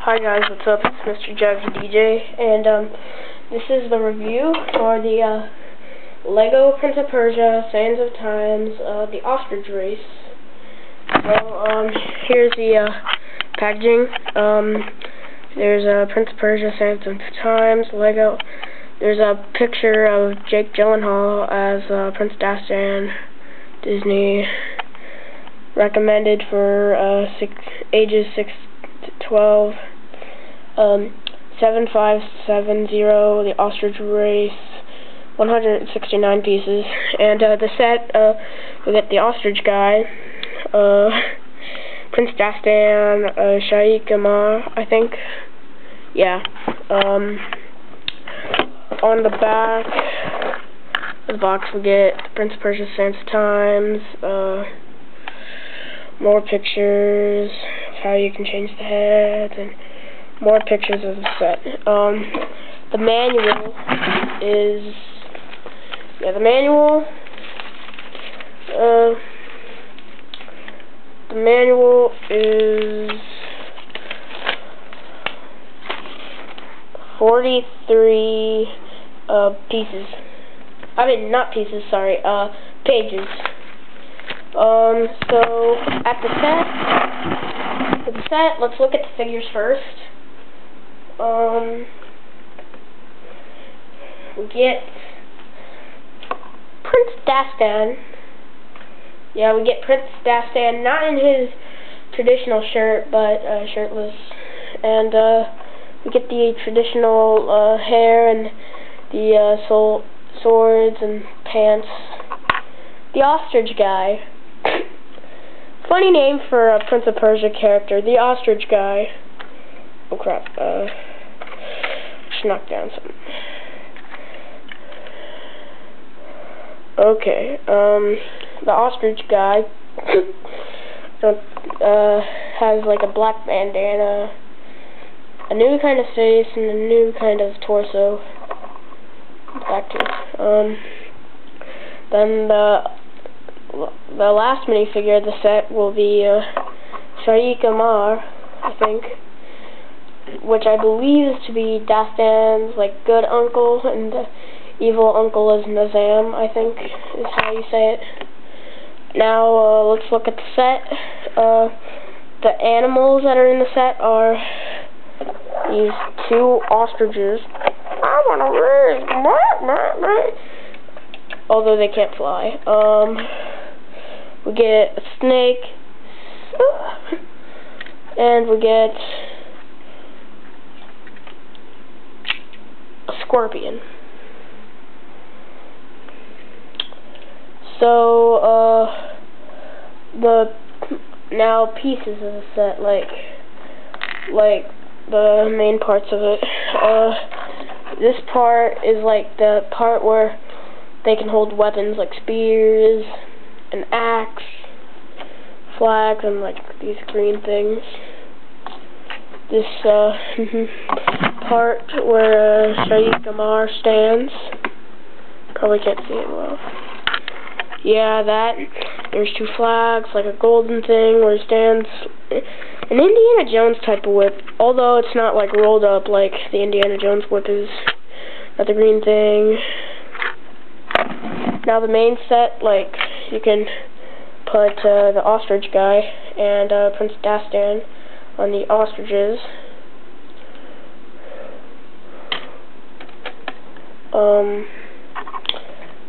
Hi guys, what's up? It's Mr. Juggy DJ, and this is the review for the Lego Prince of Persia, Sands of Times, the ostrich race. So here's the packaging. There's Prince of Persia, Sands of Times, Lego. There's a picture of Jake Gyllenhaal as Prince Dastan. Disney. Recommended for ages 6 to 12. 7570, the ostrich race, 169 pieces. And the set, we get the ostrich guy, Prince Dastan, Shaikh Amar, I think. Yeah. On the back of the box we get Prince of Persia, Sands of Times, more pictures of how you can change the heads, and more pictures of the set. The manual is, the manual is 43 pieces. I mean, not pieces, sorry, pages. So, at the set, let's look at the figures first. We get Prince Dastan. Yeah, we get Prince Dastan, not in his traditional shirt, but shirtless. And we get the traditional hair and the swords and pants. The ostrich guy. Funny name for a Prince of Persia character, the ostrich guy. Oh crap, just knocked down something. Okay, the ostrich guy has like a black bandana, a new kind of face, and a new kind of torso. Back to then the last minifigure of the set will be Shaikh Amar, I think, which I believe is to be Dastan's like good uncle, and the evil uncle is Nizam, I think is how you say it. Now let's look at the set. The animals that are in the set are these two ostriches. I want to race, although they can't fly. We get a snake, and we get a scorpion. So, now pieces of the set, like the main parts of it. This part is like the part where they can hold weapons like spears, an axe, flags, and like these green things. This part where Shaikh Amar stands. Probably can't see it well. Yeah, that. There's two flags, like a golden thing where he stands. An Indiana Jones type of whip, although it's not like rolled up like the Indiana Jones whip is. Got the green thing. Now the main set, like, you can put the ostrich guy and Prince Dastan on the ostriches.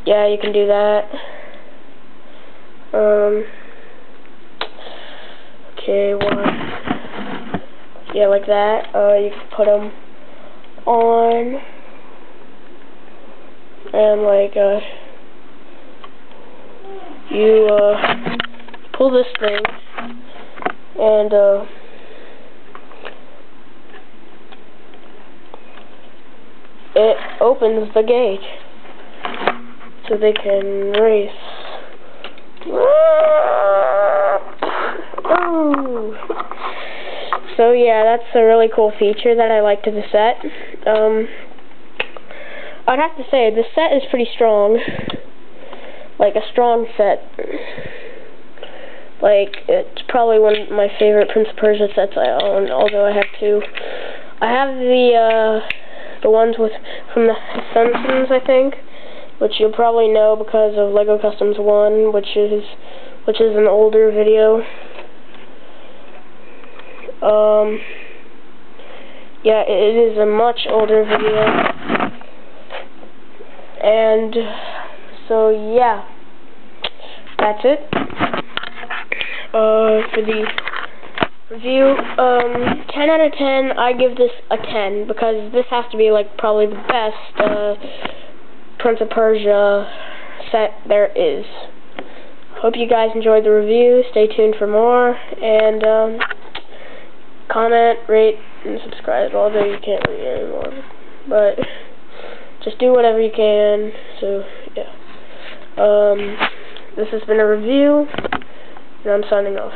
Yeah, you can do that. Okay, one. Yeah, like that. You can put them on, and like, you pull this thing, and it opens the gate so they can race. So yeah, that's a really cool feature that I liked to the set. I'd have to say the set is pretty strong. Like a strong set. Like, it's probably one of my favorite Prince of Persia sets I own, although I have two. I have the ones from the Simpsons, I think, which you'll probably know because of Lego Customs 1, which is an older video. Yeah, it is a much older video. And so yeah, that's it for the review. 10 out of 10, I give this a 10 because this has to be like probably the best Prince of Persia set there is. Hope you guys enjoyed the review. Stay tuned for more, and comment, rate, and subscribe. Although you can't read anymore, but just do whatever you can. So yeah, this has been a review, and I'm signing off.